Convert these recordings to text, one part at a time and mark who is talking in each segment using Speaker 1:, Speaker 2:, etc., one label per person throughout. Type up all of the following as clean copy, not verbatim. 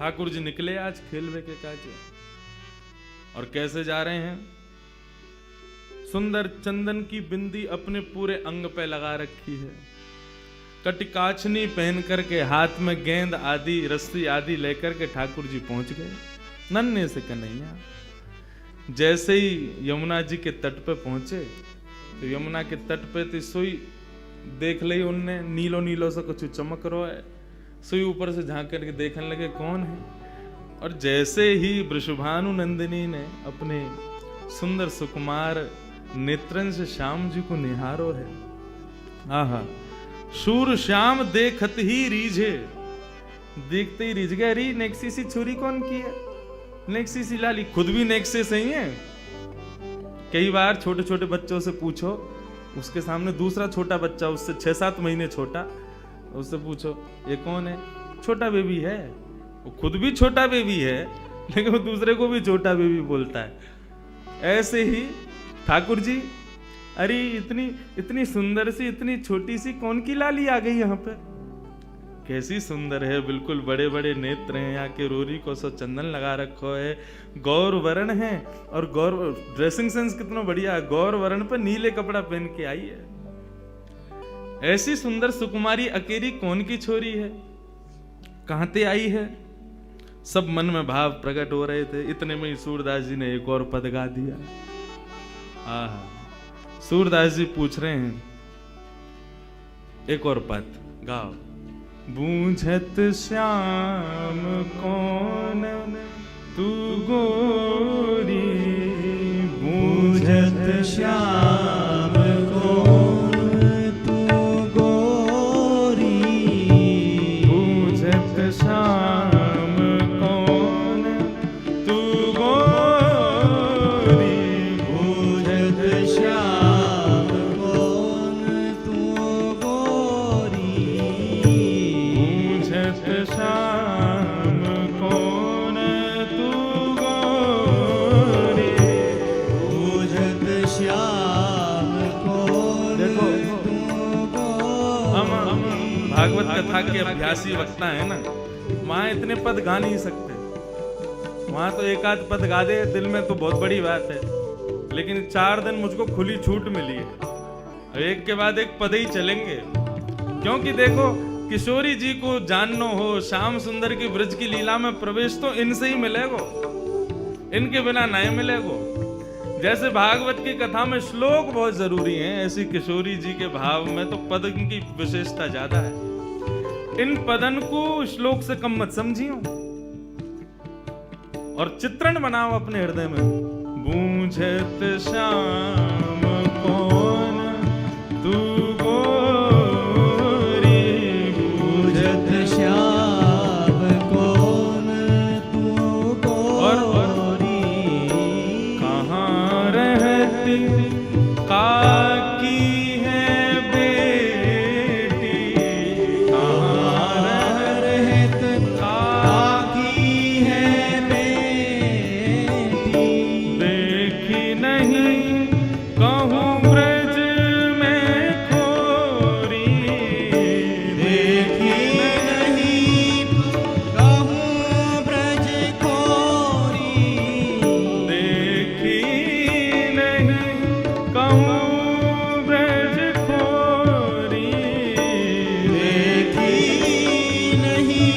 Speaker 1: ठाकुर जी निकले आज खेलवे के काज। और कैसे जा रहे हैं? सुंदर चंदन की बिंदी अपने पूरे अंग पे लगा रखी है, कटिकाचनी पहन करके हाथ में गेंद आदि रस्सी आदि लेकर के ठाकुर जी पहुंच गए नन्हे से कन्हैया। जैसे ही यमुना जी के तट पे पहुंचे तो यमुना के तट पे तो सोई देख ली उनने, नीलो नीलो सा कुछ चमक रहा है। सोई ऊपर से झांक करके देखने लगे कौन है। और जैसे ही वृषभानु नंदिनी ने अपने सुंदर सुकुमार नेत्रन से श्याम जी को निहारो है। आहा, शूर श्याम देखत ही रीझे, देखते ही रीझ गया। री नेक्सी सी छुरी कौन की है? नेक्सी सी लाली खुद भी नेक्से सही है। कई बार छोटे छोटे बच्चों से पूछो, उसके सामने दूसरा छोटा बच्चा उससे 6-7 महीने छोटा, उससे पूछो ये कौन है? छोटा बेबी है। वो खुद भी छोटा बेबी है लेकिन वो दूसरे को भी छोटा बेबी बोलता है। ऐसे ही ठाकुर जी, अरे इतनी सुंदर सी इतनी छोटी सी कौन की लाली आ गई यहाँ पे? कैसी सुंदर है, बिल्कुल बड़े बड़े नेत्र हैं, यहाँ के रोरी को सो चंदन लगा रखो है, गौर वर्ण है। और गौर ड्रेसिंग सेंस कितना बढ़िया है, गौर वर्ण पे नीले कपड़ा पहन के आई है। ऐसी सुंदर सुकुमारी अकेली कौन की छोरी है, कहां ते आई है? सब मन में भाव प्रकट हो रहे थे। इतने में ही सूरदास जी ने एक और पद गा दिया। आहा, सूरदास जी पूछ रहे हैं एक और पद गाओ। बूझत श्याम कौन तू गोरी, बूझत श्याम कौन तू गोरी, बूझत श्याम कौन तू गोरी, बूझत श्याम कौन तू गोरी, बूझत श्याम कौन तू गोरी, बूझत श्याम कौन। देखो हम भागवत कथा के अभ्यासी वक्ता है ना, वहां इतने पद गा नहीं सकते। वहां तो एक आध पद गा दे दिल में तो बहुत बड़ी बात है, लेकिन 4 दिन मुझको खुली छूट मिली है, एक के बाद एक पद ही चलेंगे। क्योंकि देखो किशोरी जी को जाननो हो, श्याम सुंदर की ब्रज की लीला में प्रवेश तो इनसे ही मिलेगो, इनके बिना नहीं मिलेगो। जैसे भागवत की कथा में श्लोक बहुत जरूरी हैं, ऐसी किशोरी जी के भाव में तो पद की विशेषता ज्यादा है। इन पदन को श्लोक से कम मत समझियो और चित्रण बनाओ अपने हृदय में। बूझत श्याम कौन तू गोरी, बूझत श्याम कौन तू गोरी, कहाँ रहती काकी है बेटी, कहाँ रहत काकी है बेटी, देखी नहीं कहूँ ब्रज में खोरी, देखी नहीं कहूँ ब्रज खोरी, देखी नहीं कहूँ ब्रज खोरी, देखी नहीं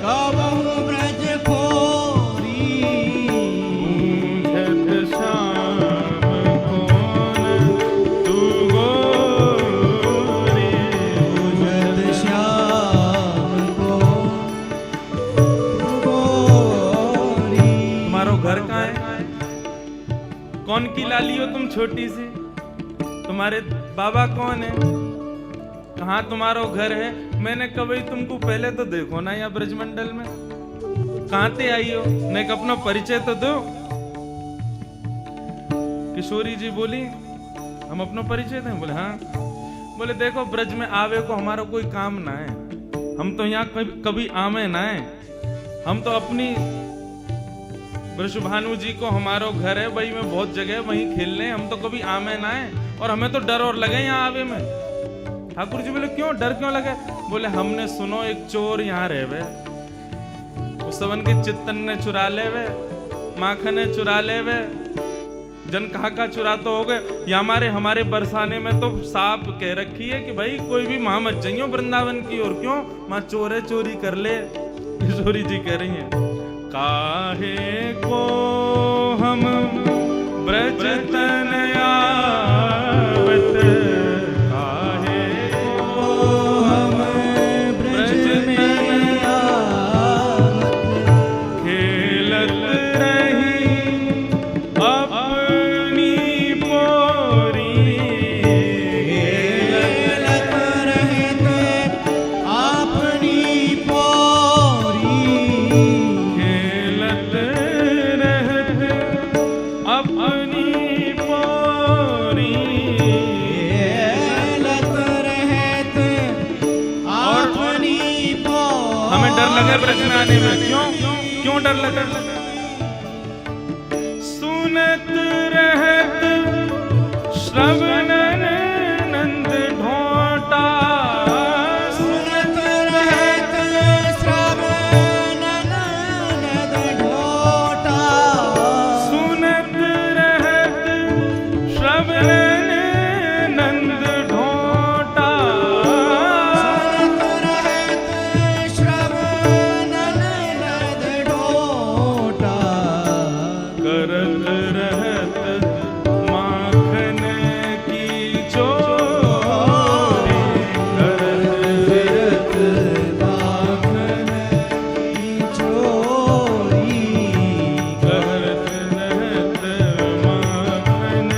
Speaker 1: कहूँ ब्रज खोरी, बूझत श्याम कौन तू गोरी, बूझत श्याम कौन तू गोरी। तुम्हारो घर कहाँ है? कौन की लाली हो तुम छोटी सी? तुम्हारे बाबा कौन है? कहाँ तुम्हारो घर है? मैंने कभी तुमको पहले तो देखो ना यहाँ ब्रजमंडल में, कहाँ ते आई हो? मैं अपना परिचय तो दो। किशोरी जी बोली हम अपना परिचय दें? बोले हाँ। बोले देखो ब्रज में आवे को हमारा कोई काम ना है, हम तो यहाँ कभी आमे ना है, हम तो अपनी वृषभानु जी को हमारो घर है वही में बहुत जगह वहीं खेलने, हम तो कभी आमे ना है और हमें तो डर और लगे यहाँ आवे में। ठाकुर जी बोले क्यों, डर क्यों लगे? बोले हमने सुनो एक चोर यहाँ रहे, वो सवन के चित्तन ने चुरा ले वे, माखन ने चुरा ले वे, जन कहा चुरा तो हो गए। या हमारे बरसाने में तो साफ कह रखी है कि भाई कोई भी मां मत जाइयो वृंदावन की ओर। क्यों? मां चोरे चोरी कर ले। किशोरी जी कह रही हैं, काहे को हम ब्रज तन आवत, काहे को हम ब्रज तन आवत, खेलत रही अपनी पोरी,
Speaker 2: खेलत रहते अपनी पोरी,
Speaker 1: खेलत रहते अपनी पोरी,
Speaker 2: खेलत रहते अपनी पोरी।
Speaker 1: हमें डर लगे ब्रज में आने में। क्यों डर लगे? सुनत रहत श्रवणन नंद ढोटा,
Speaker 2: सुनत रहते श्रवणन नंद ढोटा,
Speaker 1: सुनत रहत श्रवणन नंद ढोटा,
Speaker 2: सुनत रहते श्रवणन नंद ढोटा,
Speaker 1: करत रहत माखन की चोरी, करत
Speaker 2: फिरत माखन की चोरी,
Speaker 1: करत रहत माखन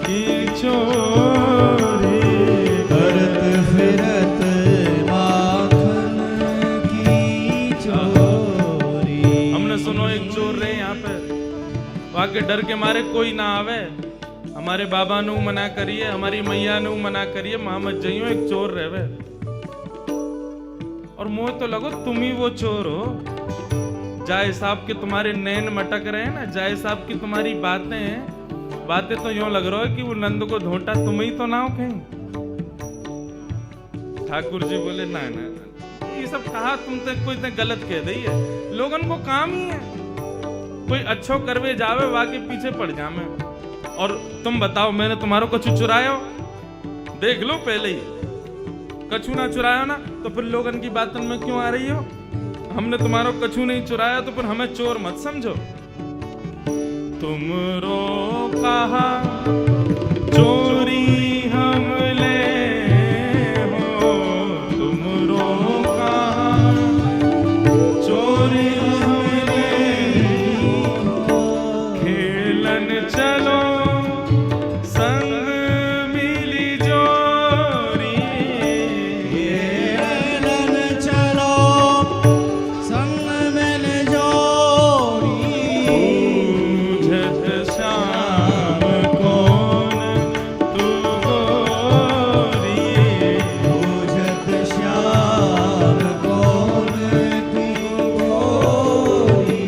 Speaker 1: की चोरी।
Speaker 2: करत फिरत माखन की चोरी।
Speaker 1: हमने सुनो एक चोर रहे यहाँ पे, वहां के डर के मारे कोई ना आवे। हमारे बाबा नु मना करिए, हमारी मैया नु मना करिए, मां मत जाइयो, एक चोर रहे। और मुझे तो लगो तुम ही वो चोर हो। जाए साहब के तुम्हारे नैन मटक रहे हैं ना, जाए साहब की तुम्हारी बातें तो यूं लग रहा है कि वो नंद को ढोंटा तुम ही तो ना हो कहीं। ठाकुर जी बोले ना ना, ये सब कहा तुमसे कोई ने गलत कह दी है। लोगन को काम ही है, कोई अच्छो करवे जावे वाके पीछे पड़ जावे। और तुम बताओ, मैंने तुम्हारो कछु चुरायो? देख लो पहले ही, कछु ना चुरायो ना तो फिर लोगन की बातन में क्यों आ रही हो? हमने तुम्हारो कछु नहीं चुराया तो फिर हमें चोर मत समझो। तुमरो कहा चोरी हम ले हो, तुमरो कहा चोरी हम ले हो, खेलन चलो संग मिली जोरी,
Speaker 2: खेलन चलो संग मिल जोरी,
Speaker 1: बूझत श्याम कौन तू गोरी,
Speaker 2: बूझत श्याम कौन तू गोरी।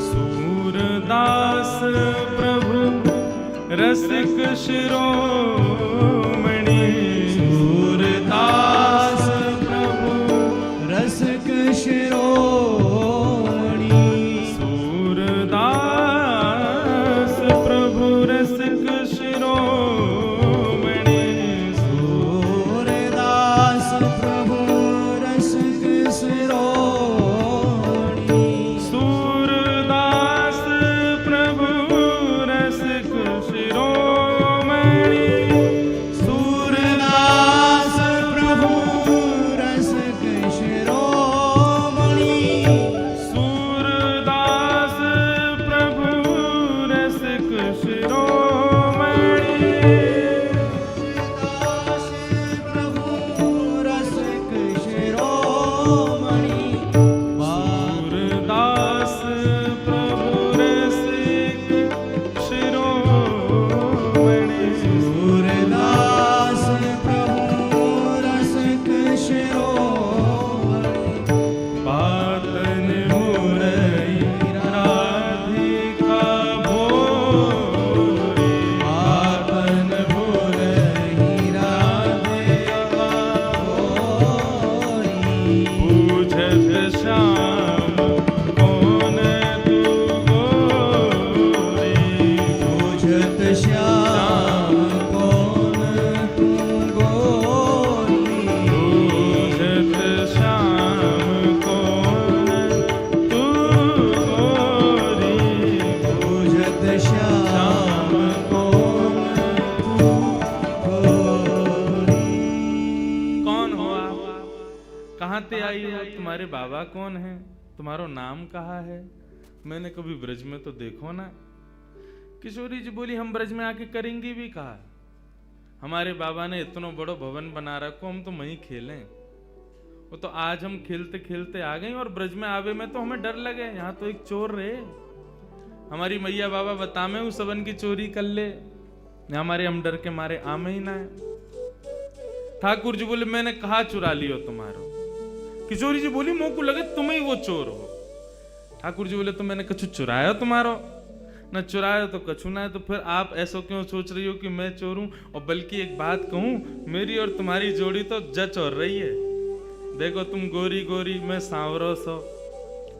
Speaker 1: सूरदास प्रभु रसिक शिरोमणि,
Speaker 2: सूरदास प्रभु रसिक शिरोमणि,
Speaker 1: सूरदास प्रभु रसिक शिरोमणि,
Speaker 2: सूरदास प्रभु रसिक शिरोमणि,
Speaker 1: सूरदास प्रभु रसिक शिरोमणि,
Speaker 2: सूरदास प्रभु रसिक शिरोमणि,
Speaker 1: तुम्हारे बाबा कौन हैं, तुम्हारा नाम कहाँ है, मैंने कभी ब्रज में तो देखो ना। किशोरी जी बोली, हम ब्रज में आके करेंगे भी कहा, हमारे बाबा ने इतना बड़ा भवन बना रखो, हम तो वहीं खेलें। वो तो आज हम खेलते खेलते आ गए और ब्रज में आवे में तो हमें डर लगे, यहाँ तो एक चोर रहे, हमारी मैया बाबा बतामे उस सबन की चोरी कर ले, हमारे हम डर के मारे आमे ही ना है। ठाकुर जी बोले, मैंने कहा चुरा लियो तुम्हारो। किशोरी जी बोली, मोह को लगे तुम ही वो चोर हो। ठाकुर जी बोले, तो मैंने कछु चुराया तुम्हारो, न चुराया तो कछु ना है, तो फिर आप ऐसा क्यों सोच रही हो कि मैं चोर हूं। और बल्कि एक बात कहूं, मेरी और तुम्हारी जोड़ी तो जच और रही है, देखो तुम गोरी गोरी, मैं सांवरो सो,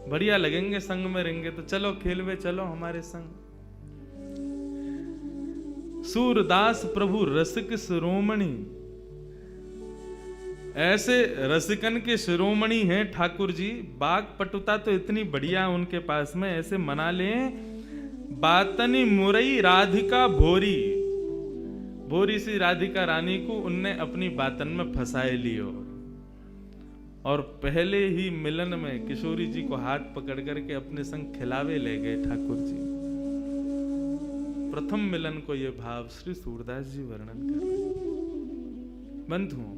Speaker 1: बढ़िया लगेंगे संग में रहेंगे, तो चलो खेल में चलो हमारे संग। सूरदास प्रभु रसिक शिरोमणि, ऐसे रसिकन के शिरोमणि हैं ठाकुर जी। बाग पटुता तो इतनी बढ़िया उनके पास में, ऐसे मना ले, बातनी मुरई राधिका भोरी, भोरी सी राधिका रानी को उनने अपनी बातन में फंसाए लियो। और पहले ही मिलन में किशोरी जी को हाथ पकड़ करके अपने संग खिलावे ले गए ठाकुर जी। प्रथम मिलन को यह भाव श्री सूरदास जी वर्णन कर रहे। बंधुओं,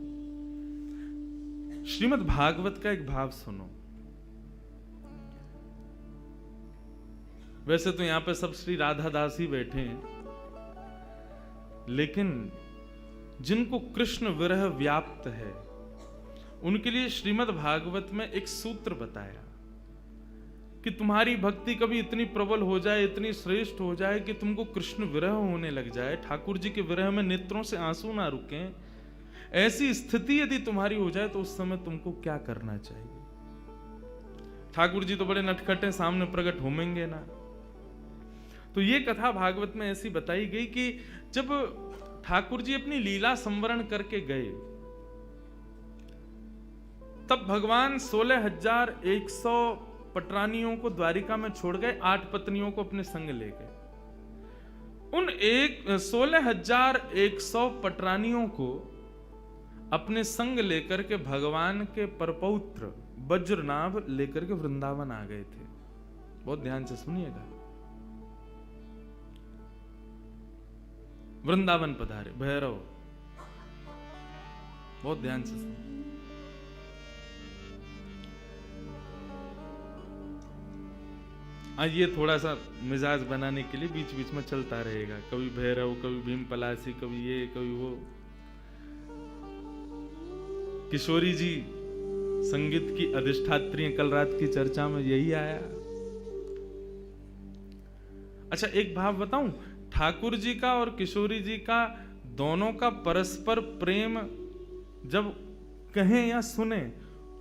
Speaker 1: श्रीमद् भागवत का एक भाव सुनो। वैसे तो यहां पे सब श्री राधा दास ही बैठे हैं, लेकिन जिनको कृष्ण विरह व्याप्त है उनके लिए श्रीमद् भागवत में एक सूत्र बताया कि तुम्हारी भक्ति कभी इतनी प्रबल हो जाए, इतनी श्रेष्ठ हो जाए कि तुमको कृष्ण विरह होने लग जाए, ठाकुर जी के विरह में नेत्रों से आंसू ना रुके, ऐसी स्थिति यदि तुम्हारी हो जाए तो उस समय तुमको क्या करना चाहिए। ठाकुर जी तो बड़े नटखटे, सामने प्रकट होंगे ना। तो ये कथा भागवत में ऐसी बताई गई कि जब ठाकुर जी अपनी लीला संवरण करके गए, तब भगवान 16,100 पटरानियों को द्वारिका में छोड़ गए, 8 पत्नियों को अपने संग ले गए। उन 16,100 पटरानियों को अपने संग लेकर के भगवान के परपौत्र वज्रनाभ लेकर के वृंदावन आ गए थे। बहुत ध्यान से सुनिएगा। वृंदावन पधारे भैरव, बहुत ध्यान से सुनिए। आज ये थोड़ा सा मिजाज बनाने के लिए बीच बीच में चलता रहेगा, कभी भैरव, कभी भीम पलासी, कभी ये कभी वो। किशोरी जी संगीत की अधिष्ठात्री, कल रात की चर्चा में यही आया। अच्छा, एक भाव बताऊं, ठाकुर जी का और किशोरी जी का दोनों का परस्पर प्रेम जब कहें या सुने,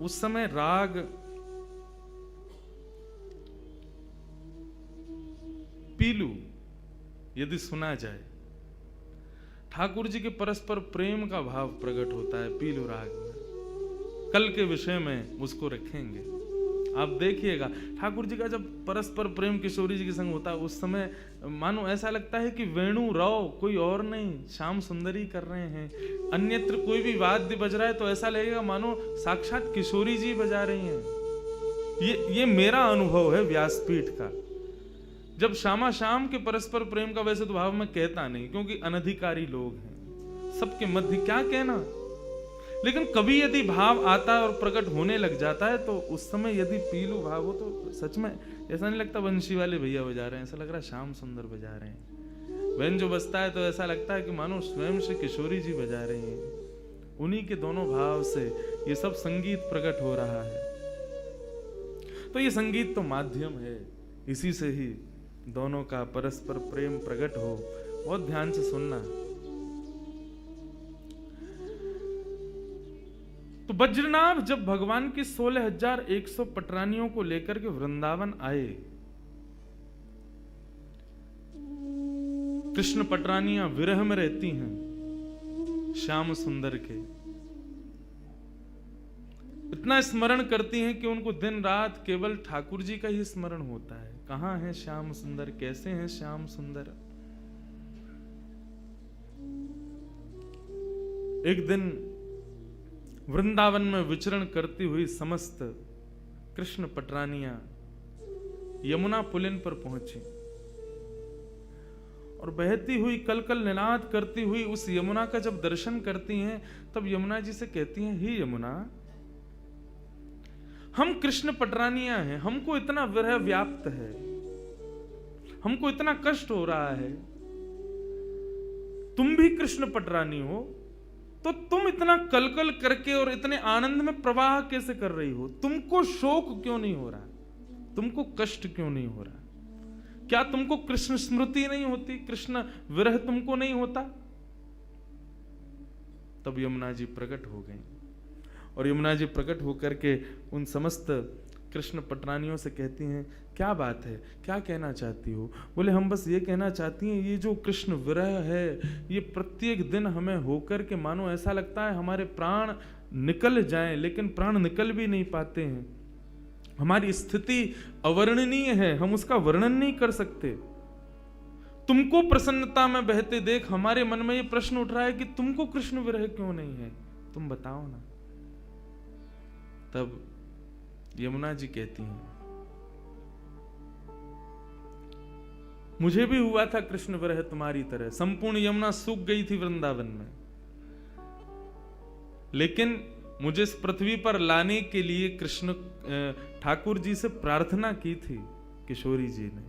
Speaker 1: उस समय राग पीलू यदि सुना जाए, ठाकुर जी के परस्पर प्रेम का भाव प्रकट होता है पीलू राग में। कल के विषय में उसको रखेंगे, आप देखिएगा। ठाकुर जी का जब परस्पर प्रेम किशोरी जी के संग होता है, उस समय मानो ऐसा लगता है कि वेणु राव कोई और नहीं, श्याम सुंदरी कर रहे हैं। अन्यत्र कोई भी वाद्य बज रहा है तो ऐसा लगेगा मानो साक्षात किशोरी जी बजा रही हैं। ये मेरा अनुभव है व्यासपीठ का। जब श्यामा श्याम के परस्पर प्रेम का वैसे तो भाव मैं कहता नहीं, क्योंकि अनधिकारी लोग हैं, सबके मध्य क्या कहना, लेकिन कभी यदि भाव आता है और प्रकट होने लग जाता है तो उस समय यदि पीलू भाव हो तो सच में ऐसा नहीं लगता वंशी वाले भैया बजा रहे हैं, ऐसा लग रहा है श्याम सुंदर बजा रहे हैं। वैन जो बजता है तो ऐसा लगता है कि मानो स्वयं से किशोरी जी बजा रही हैं। उन्हीं के दोनों भाव से ये सब संगीत प्रकट हो रहा है। तो ये संगीत तो माध्यम है, इसी से ही दोनों का परस्पर प्रेम प्रकट हो। बहुत ध्यान से सुनना। तो वज्रनाभ जब भगवान की 16,100 पटरानियों को लेकर के वृंदावन आए, कृष्ण पटरानियां विरह में रहती हैं श्याम सुंदर के, इतना स्मरण करती हैं कि उनको दिन रात केवल ठाकुर जी का ही स्मरण होता है। कहां है श्याम सुंदर, कैसे हैं श्याम सुंदर। एक दिन वृंदावन में विचरण करती हुई समस्त कृष्ण पटरानियां यमुना पुलिन पर पहुंची और बहती हुई कलकल निनाद करती हुई उस यमुना का जब दर्शन करती हैं, तब यमुना जी से कहती हैं, हे यमुना, हम कृष्ण पटरानियां हैं, हमको इतना विरह व्याप्त है, हमको इतना कष्ट हो रहा है, तुम भी कृष्ण पटरानी हो, तो तुम इतना कलकल करके और इतने आनंद में प्रवाह कैसे कर रही हो? तुमको शोक क्यों नहीं हो रहा? तुमको कष्ट क्यों नहीं हो रहा? क्या तुमको कृष्ण स्मृति नहीं होती? कृष्ण विरह तुमको नहीं होता? तब यमुना जी प्रकट हो गई और यमुना जी प्रकट होकर के उन समस्त कृष्ण पटरानियों से कहती हैं, क्या बात है, क्या कहना चाहती हो? बोले, हम बस ये कहना चाहती हैं, ये जो कृष्ण विरह है, ये प्रत्येक दिन हमें होकर के मानो ऐसा लगता है हमारे प्राण निकल जाएं, लेकिन प्राण निकल भी नहीं पाते हैं। हमारी स्थिति अवर्णनीय है, हम उसका वर्णन नहीं कर सकते। तुमको प्रसन्नता में बहते देख हमारे मन में ये प्रश्न उठ रहा है कि तुमको कृष्ण विरह क्यों नहीं है, तुम बताओ ना। तब यमुना जी कहती हैं, मुझे भी हुआ था कृष्ण विरह तुम्हारी तरह, संपूर्ण यमुना सूख गई थी वृंदावन में, लेकिन मुझे इस पृथ्वी पर लाने के लिए कृष्ण ठाकुर जी से प्रार्थना की थी किशोरी जी ने।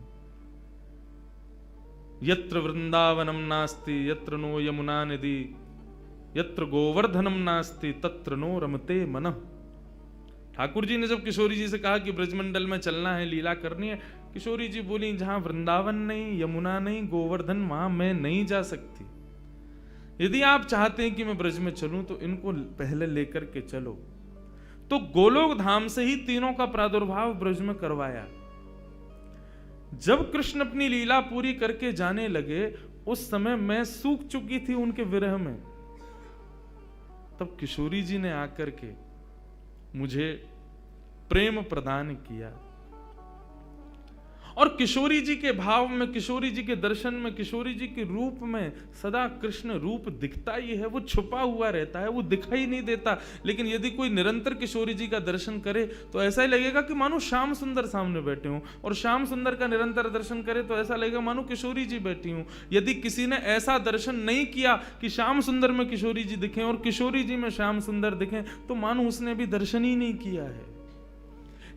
Speaker 1: यत्र वृंदावनम नास्ति यत्र नो यमुना निधि, यत्र गोवर्धनम नास्ति तत्र नो रमते मनः। ठाकुर जी ने जब किशोरी जी से कहा कि ब्रजमंडल में चलना है, लीला करनी है, किशोरी जी बोली, जहां वृंदावन नहीं, यमुना नहीं, गोवर्धन, वहां मैं नहीं जा सकती। यदि आप चाहते हैं कि मैं ब्रज में चलूं तो इनको पहले लेकर के चलो। तो गोलोक धाम से ही तीनों का प्रादुर्भाव ब्रज में करवाया। जब कृष्ण अपनी लीला पूरी करके जाने लगे, उस समय मैं सूख चुकी थी उनके विरह में। तब किशोरी जी ने आकर के मुझे प्रेम प्रदान किया और किशोरी जी के भाव में, किशोरी जी के दर्शन में, किशोरी जी के रूप में सदा कृष्ण रूप दिखता ही है। वो छुपा हुआ रहता है, वो दिखाई नहीं देता, लेकिन यदि कोई निरंतर किशोरी जी का दर्शन करे तो ऐसा ही लगेगा कि मानो श्याम सुंदर सामने बैठे हों, और श्याम सुंदर का निरंतर दर्शन करे तो ऐसा लगेगा मानो किशोरी जी बैठी हूं। यदि किसी ने ऐसा दर्शन नहीं किया कि श्याम सुंदर में किशोरी जी दिखें और किशोरी जी में श्याम सुंदर दिखें, तो मानो उसने भी दर्शन ही नहीं किया है।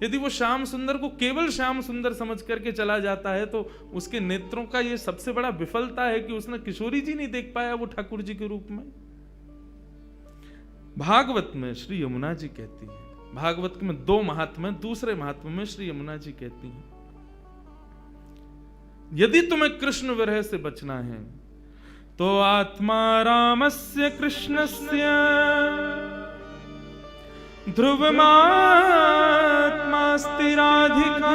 Speaker 1: यदि वो श्याम सुंदर को केवल श्याम सुंदर समझ करके चला जाता है तो उसके नेत्रों का ये सबसे बड़ा विफलता है कि उसने किशोरी जी नहीं देख पाया वो ठाकुर जी के रूप में। भागवत में श्री यमुना जी कहती है, भागवत में 2 महात्म्य, दूसरे महात्म्य में श्री यमुना जी कहती हैं, यदि तुम्हें कृष्ण विरह से बचना है तो आत्मा रामस्य कृष्णस्य ध्रुवमात्मास्ति राधिका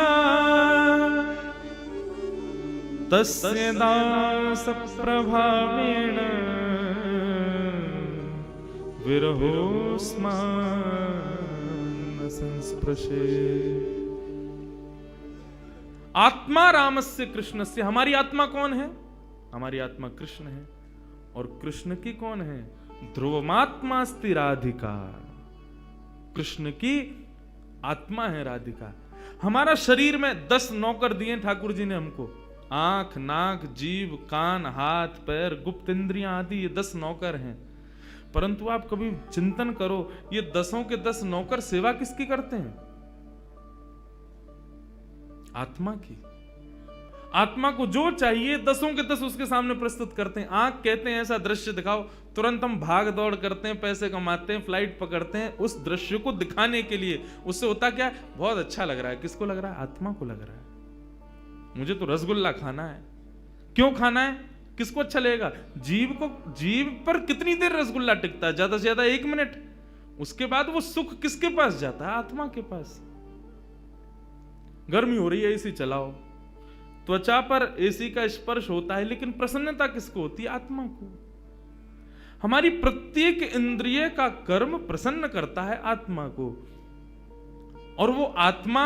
Speaker 1: तस्य दास प्रभावेण विरहोस्मान् संस्पृशे। आत्मा रामस्य कृष्णस्य, हमारी आत्मा कौन है? हमारी आत्मा कृष्ण है। और कृष्ण की कौन है? ध्रुवमात्मास्ति राधिका, कृष्ण की आत्मा है राधिका। हमारा शरीर में 10 नौकर दिए ठाकुर जी ने हमको, आंख, नाक, जीभ, कान, हाथ, पैर, गुप्त इंद्रियां आदि, ये 10 नौकर हैं। परंतु आप कभी चिंतन करो, ये 10 के 10 नौकर सेवा किसकी करते हैं? आत्मा की। आत्मा को जो चाहिए 10 के 10 उसके सामने प्रस्तुत करते हैं। आंख कहते हैं ऐसा दृश्य दिखाओ, तुरंत हम भाग दौड़ करते हैं, पैसे कमाते हैं, फ्लाइट पकड़ते हैं उस दृश्य को दिखाने के लिए। उससे होता क्या? बहुत अच्छा लग रहा है। किसको लग रहा है? आत्मा को लग रहा है। मुझे तो रसगुल्ला खाना है। क्यों खाना है? किसको अच्छा लगेगा? जीभ को। जीभ पर कितनी देर रसगुल्ला टिकता है? ज्यादा से ज्यादा 1 मिनट। उसके बाद वो सुख किसके पास जाता है? आत्मा के पास। गर्मी हो रही है, एसी चलाओ, त्वचा पर एसी का स्पर्श होता है, लेकिन प्रसन्नता किसको होती है? आत्मा को। हमारी प्रत्येक इंद्रिय का कर्म प्रसन्न करता है आत्मा को। और वो आत्मा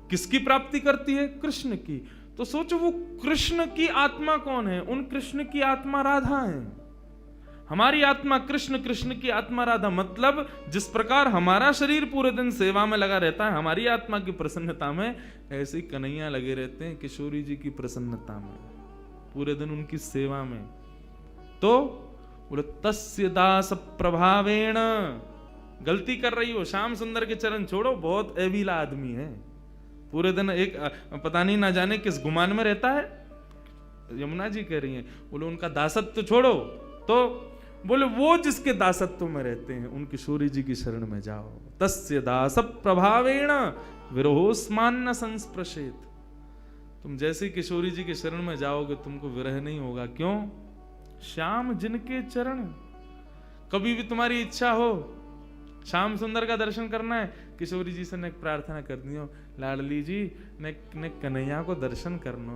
Speaker 1: किसकी प्राप्ति करती है? कृष्ण की। तो सोचो वो कृष्ण की आत्मा कौन है? उन कृष्ण की आत्मा राधा है। हमारी आत्मा कृष्ण, कृष्ण की आत्मा राधा। मतलब जिस प्रकार हमारा शरीर पूरे दिन सेवा में लगा रहता है हमारी आत्मा की प्रसन्नता में, ऐसे ही कन्हैया लगे रहते हैं किशोरी जी की प्रसन्नता में, पूरे दिन उनकी सेवा में। तो बोले तस्य दास प्रभावेण, गलती कर रही हो, श्याम सुंदर के चरण छोड़ो, बहुत एविला आदमी है, पूरे दिन एक पता नहीं ना जाने किस गुमान में रहता है। यमुना जी कह रही हैं, बोले उनका दासत्व छोड़ो, तो बोले वो जिसके दासत्व में रहते हैं उन किशोरी जी की शरण में जाओ। तस्य दास प्रभावेण विरहोस्मान न संस्पृशेत, तुम जैसे किशोरी जी की शरण में जाओगे तुमको विरह नहीं होगा। क्यों? श्याम जिनके चरण, कभी भी तुम्हारी इच्छा हो श्याम सुंदर का दर्शन करना है, किशोरी जी से ने प्रार्थना कर दियो, लाडली जी ने कन्हैया को दर्शन करना।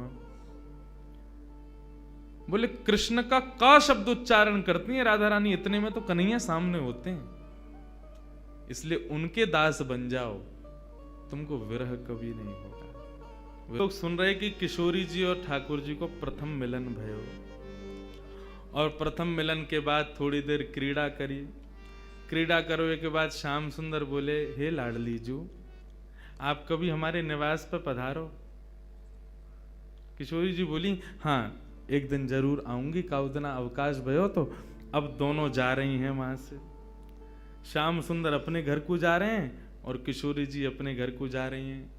Speaker 1: बोले कृष्ण का शब्द उच्चारण करती है राधा रानी, इतने में तो कन्हैया सामने होते हैं, इसलिए उनके दास बन जाओ, तुमको विरह कभी नहीं होगा। लोग सुन रहे कि किशोरी जी और ठाकुर जी को प्रथम मिलन भयो, और प्रथम मिलन के बाद थोड़ी देर क्रीड़ा करी, क्रीड़ा करने के बाद श्याम सुंदर बोले, हे लाडली जू आप कभी हमारे निवास पर पधारो। किशोरी जी बोली, हाँ एक दिन जरूर आऊंगी, काउ दिन अवकाश भयो। तो अब दोनों जा रही हैं वहां से, श्याम सुंदर अपने घर को जा रहे हैं और किशोरी जी अपने घर को जा रही हैं,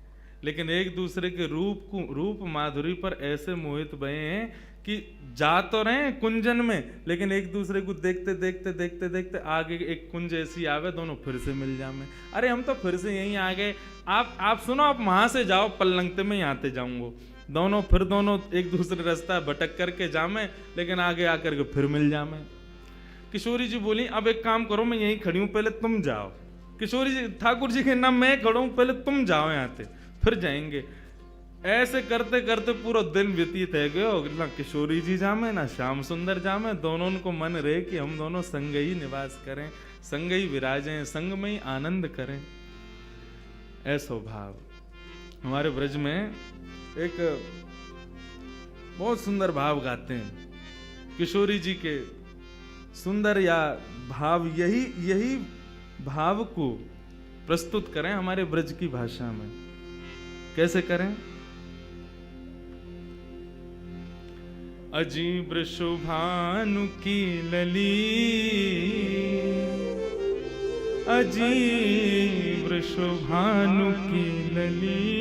Speaker 1: लेकिन एक दूसरे के रूप माधुरी पर ऐसे मोहित भये हैं कि जा तो रहे हैं कुंजन में, लेकिन एक दूसरे को देखते देखते देखते देखते आगे एक कुंज ऐसी आवे, दोनों फिर से मिल जामे। अरे हम तो फिर से यहीं आ गए, आप सुनो, आप वहां से जाओ, पल्लंगते में यहाँ ते जाऊंगो। दोनों एक दूसरे रास्ता भटक करके जामे, लेकिन आगे आकर के फिर मिल जामे। किशोरी जी बोली, अब एक काम करो, मैं यहीं खड़ी हूं, पहले तुम जाओ। किशोरी जी, ठाकुर जी के नाम मैं खड़ा हूं, पहले तुम जाओ यहाँ से, फिर जाएंगे। ऐसे करते करते पूरा दिन व्यतीत है गयो, ना किशोरी जी जामे ना श्याम सुंदर जामे, दोनों को मन रहे कि हम दोनों संग ही निवास करें, संग ही विराजें, संग में ही आनंद करें। ऐसा भाव हमारे ब्रज में एक बहुत सुंदर भाव गाते हैं किशोरी जी के, सुंदर या भाव, यही भाव को प्रस्तुत करें हमारे ब्रज की भाषा में। कैसे करें? अजीब शुभानु की लली, अजीब शुभानु की लली,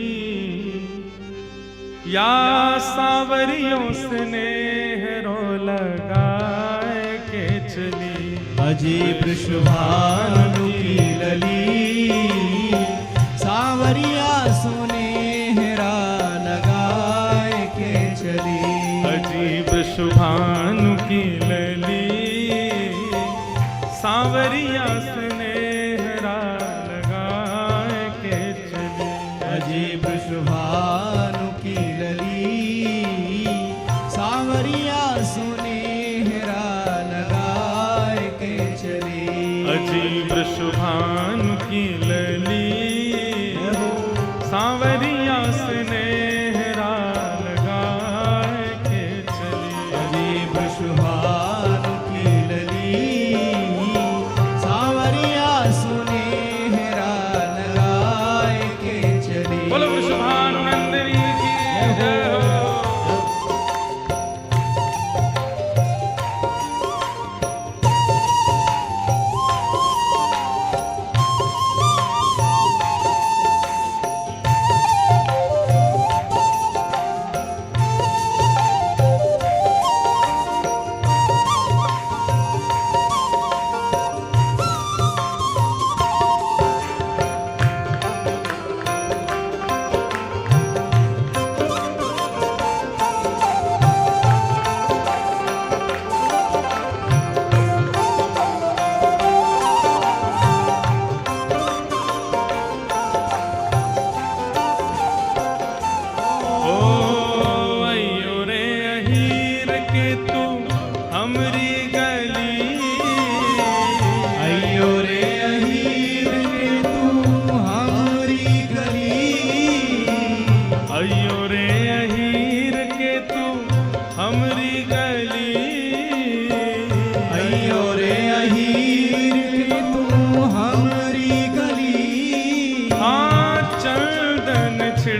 Speaker 1: या सावरियों स्नेह रो लगाए के चली।
Speaker 2: अजीब शुभानु की लली, सावरिया सुनेहरा लगाए के चली।
Speaker 1: अजीब शुभानु की लली, सावरिया स्नेहरा लगाए के चली।
Speaker 2: अजीब शुभानु की लली, सावरिया सुनेहरा लगाए के चली।
Speaker 1: अजीब शुभानु की लली, सावरिया स्नेहरा लगाए के चली।
Speaker 2: अजीब शुभानु की लली, सावरिया सुनेहरा लगाए के चली।
Speaker 1: बोलो वृषभानु नंदिनी की जय हो।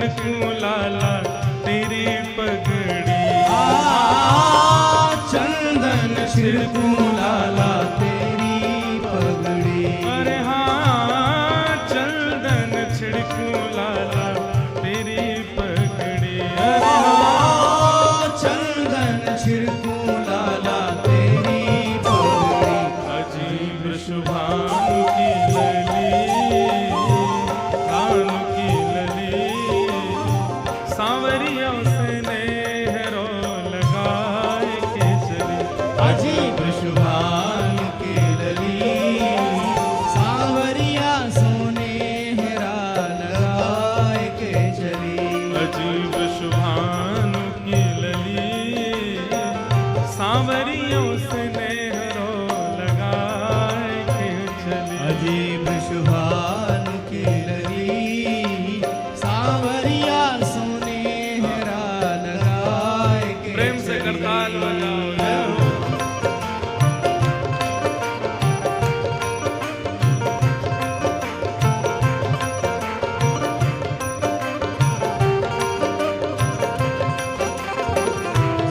Speaker 1: छिड़कूं लाला तेरी पगड़ी।
Speaker 2: चंदन छिड़कूं लाला तेरी पगड़ी।
Speaker 1: अरे हाँ चंदन छिड़कूं लाला तेरी पगड़ी। अरे हाँ
Speaker 2: चंदन छिड़कूं लाला तेरी पगड़ी।
Speaker 1: अजीब शुभानु की लली कानू की लली सांवरियों से नेहरो लगाए के चली।
Speaker 2: अजीब शुभान की लली सांवरिया सोने हेरा लगाए के चली।
Speaker 1: अजीब शुभानु की लली सांवरियों से नेहरो लगाए के चली।
Speaker 2: अजीब शुभान की लली सांवरिया सोने हेरा लगाए के
Speaker 1: प्रेम से
Speaker 2: चली।
Speaker 1: करताल बजाओ जय हो।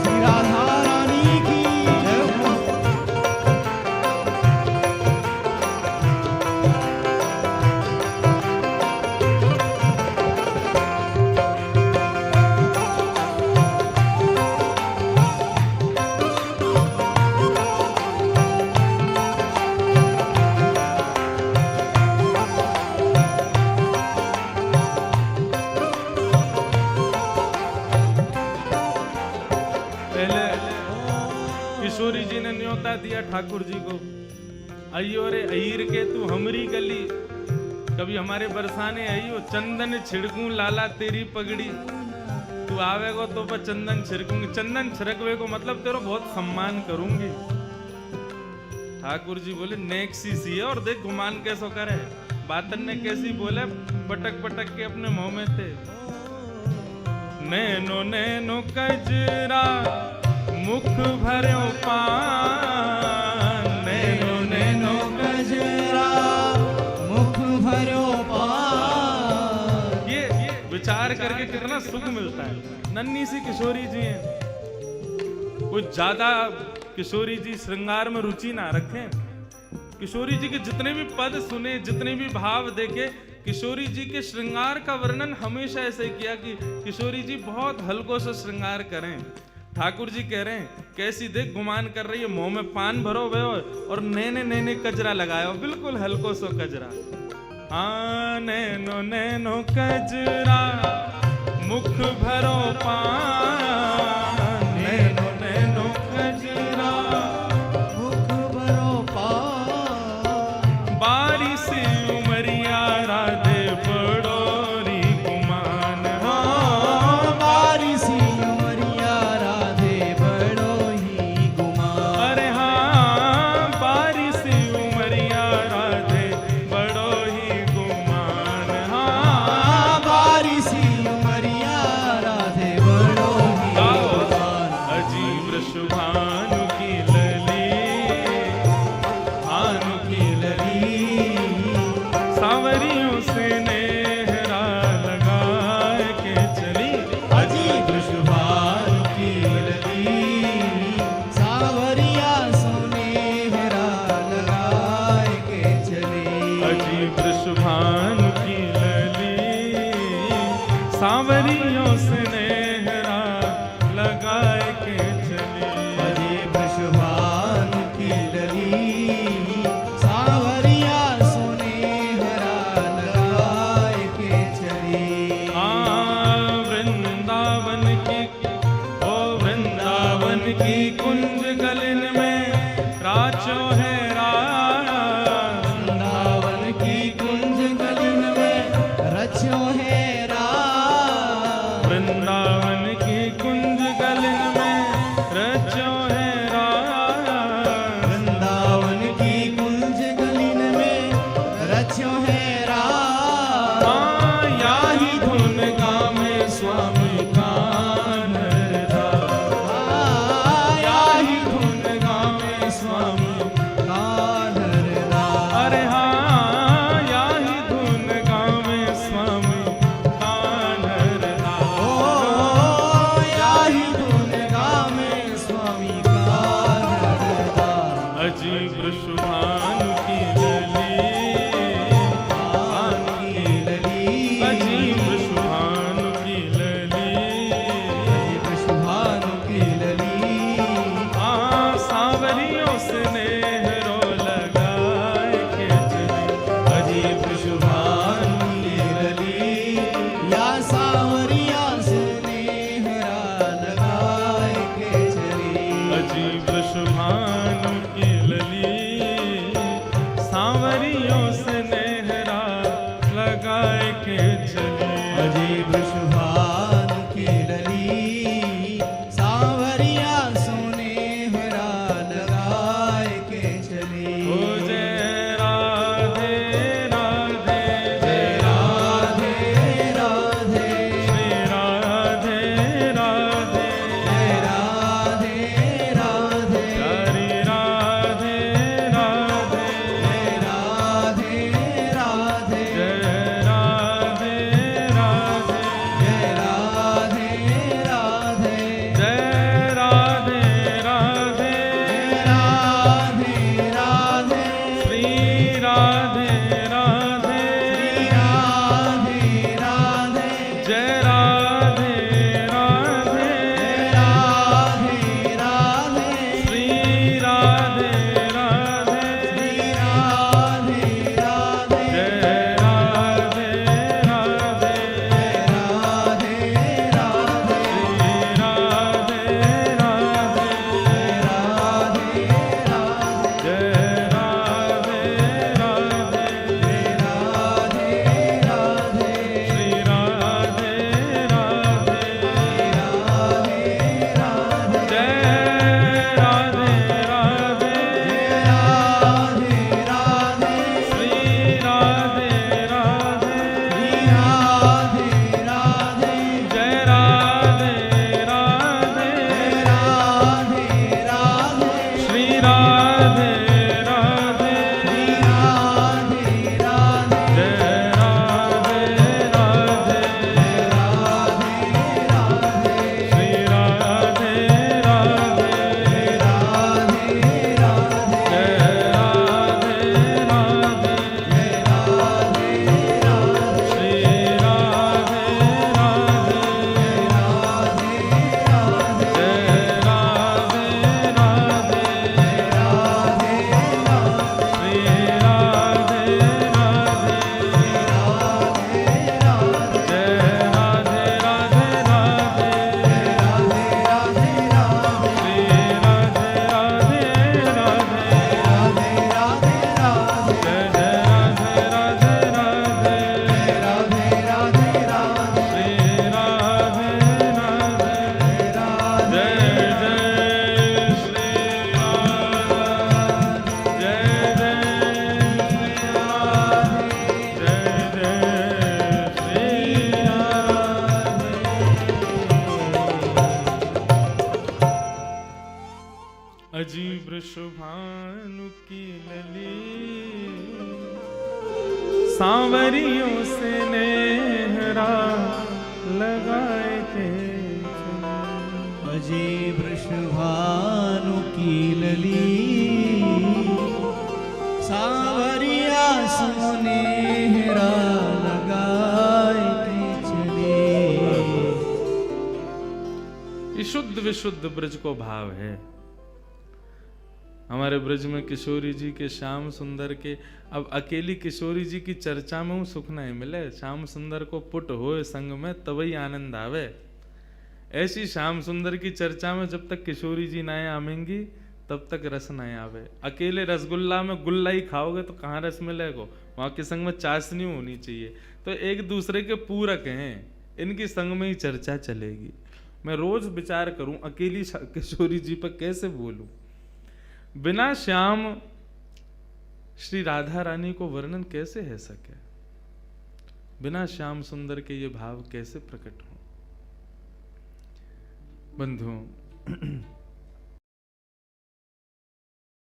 Speaker 2: श्री राधा रानी की जय हो।
Speaker 1: पहले किशोरी जी ने न्योता दिया ठाकुर जी को, अयो रे अईर के तू हमरी गली, कभी हमारे बरसाने आइयो चंदन छिड़कूं लाला तेरी पगड़ी। तू आवेगो तो पर चंदन छिड़कूंगी, चंदन छिड़कवे को मतलब तेरा बहुत सम्मान करूंगी। ठाकुर जी बोले नेक्सी सी है और देख गुमान कैसो करे। बातन ने कैसी बोले पटक पटक के अपने मुंह में थे। नैनो नैनो कजरा मुख भरो पान। नैनो नैनो
Speaker 2: गजरा मुख भरो पान।
Speaker 1: ये विचार करके कितना सुख मिलता है। नन्ही सी किशोरी जी हैं, कुछ ज्यादा किशोरी जी श्रृंगार में रुचि ना रखें। किशोरी जी के जितने भी पद सुने, जितने भी भाव देखे, किशोरी जी के श्रृंगार का वर्णन हमेशा ऐसे किया कि किशोरी जी बहुत हल्को से श्रृंगार करें। ठाकुर जी कह रहे हैं कैसी देख गुमान कर रही है, मुंह में पान भरो हुए और नैने नैने कजरा लगाया, बिल्कुल हल्को सो कजरा। हाँ नैनो नैनो कजरा मुख भरो पान। नैनो नैनो कजरा
Speaker 2: मुख भरो पान।
Speaker 1: बारिश उमरिया राधे बड़ोरी गुमान।
Speaker 2: हाँ बारिशी उमरिया राधे बड़ो ही गुमान।
Speaker 1: अरे हाँ बारिश उमरिया राधे बड़ो ही गुमान। हाँ
Speaker 2: बारिशी उमरिया राधे बड़ो ही गुमान।
Speaker 1: अजीब शुभानु की लली भानु की लली सांवरियों से नेहरा लगाए के चली।
Speaker 2: अजीब शुभान की लली सांवरिया सुनेहरा लगाए के चली।
Speaker 1: अजीब शुभानु की लली सांवरियों से नेहरा लगाए के चली।
Speaker 2: अजीब शुभान की लली सांवरिया सुनेहरा लगाए के चली।
Speaker 1: वृंदावन की ओ वृंदावन की कुंज गलन में राचो है
Speaker 2: वृंदावन की कुंज गलिन में रचो है राम।
Speaker 1: वृंदावन की कुंज गलन में रचो है
Speaker 2: वृंदावन की कुंज गलिन में रचो है राम।
Speaker 1: या ही धुन गावे स्वामी कान्हा।
Speaker 2: या ही धुन गावे स्वामी कान्हा।
Speaker 1: अरे हाँ या ही धुन गावे स्वामी कान्हा। जय राधे राधे
Speaker 2: राधे राधे
Speaker 1: श्री राधे राधे
Speaker 2: श्री राधे राधे
Speaker 1: जय राधे राधे
Speaker 2: राधे राधे
Speaker 1: श्री राधे राधे जय राधे राधे श्री राधे राधे जय राधे राधे श्री राधे राधे जय राधे राधे श्री राधे राधे जय राधे राधे श्री राधे राधे जय राधे राधे श्री राधे राधे जय राधे राधे श्री राधे राधे जय राधे राधे राधे श्री राधे राधे राधे जय जय राधे राधे राधे श्री राधे राधे जय जय श्री राधे जय जय श्री राधे जय जय श्री राधे अजीब शुभानु की लली सांवरियों से नेहरा लगाए थे
Speaker 2: अजय वृषभानु की लली सांवरिया सुनेहरा लगाए के चले।
Speaker 1: ये शुद्ध विशुद्ध ब्रज को भाव है। हमारे ब्रज में किशोरी जी के श्याम सुंदर के, अब अकेली किशोरी जी की चर्चा में सुख नहीं मिले, श्याम सुंदर को पुट होए संग में तभी आनंद आवे। ऐसी श्याम सुंदर की चर्चा में जब तक किशोरी जी नहीं आवेंगी तब तक रस नहीं आवे। अकेले रसगुल्ला में गुल्ला ही खाओगे तो कहाँ रस मिलेगा? वहाँ के संग में चाशनी होनी चाहिए। तो एक दूसरे के पूरक हैं, इनकी संग में ही चर्चा चलेगी। मैं रोज विचार करूं अकेली किशोरी जी पर कैसे बोलूं, बिना श्याम श्री राधा रानी को वर्णन कैसे है सके, बिना श्याम सुंदर के ये भाव कैसे प्रकट हो। बंधुओं,